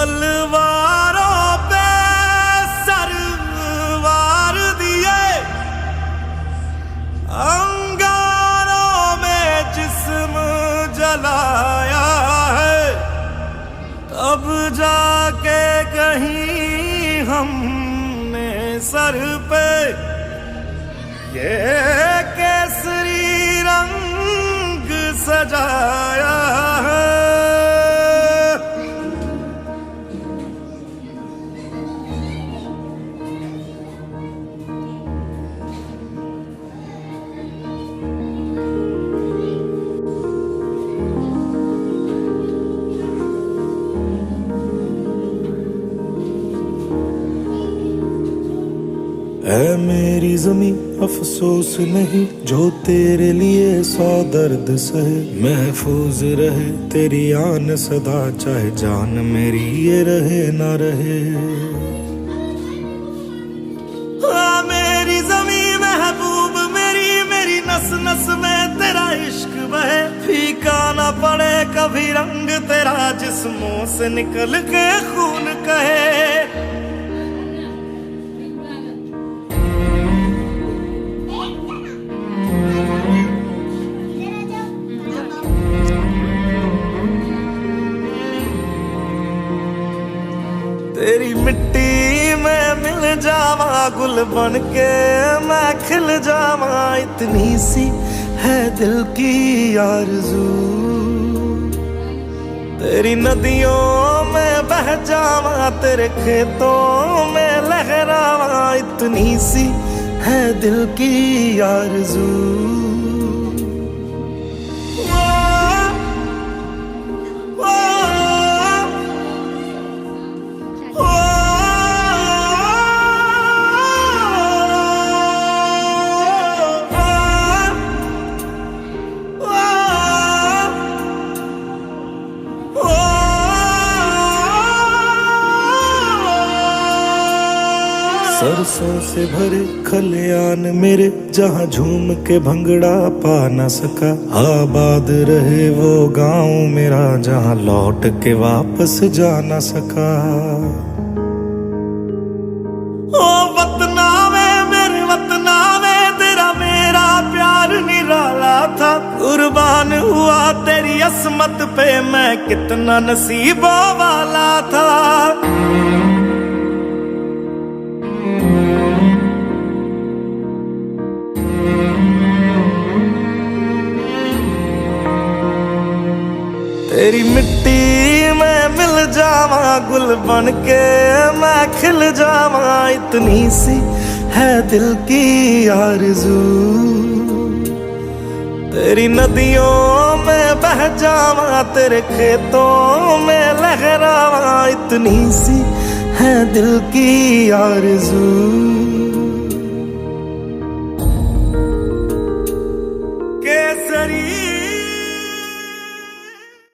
तलवारों पे सरवार दिए, अंगारों में जिस्म जलाया है, तब जाके कहीं हमने सर पे ये केसरी रंग सजाया है। ऐ मेरी ज़मीं अफसोस नहीं जो तेरे लिए 100 दर्द सहे, महफूज रहे तेरी आन सदा चाहे जान मेरी ये रहे ना रहे। हाँ मेरी ज़मीं महबूब मेरी, मेरी नस नस में तेरा इश्क बहे, फीका ना पड़े कभी रंग तेरा जिस्मों से निकल के खून कहे। तेरी मिट्टी में मिल जावा गुल बन के मैं खिल जावा, इतनी सी है दिल की आरज़ू। तेरी नदियों में बह जावा तेरे खेतों में लहरावा, इतनी सी है दिल की आरज़ू। सरसों से भरे खलियान मेरे जहाँ झूम के भंगड़ा पा न सका, आबाद रहे वो गांव मेरा जहाँ लौट के वापस जा न सका। ओ वतना में मेरे वतना में तेरा मेरा प्यार निराला था, कुर्बान हुआ तेरी असमत पे मैं कितना नसीबों वाला था। तेरी मिट्टी में मिल जावा गुल बन के मैं खिल जावा, इतनी सी है दिल की आरज़ू। तेरी नदियों में बह जावा तेरे खेतों में लहरावा, इतनी सी है दिल की आरज़ू।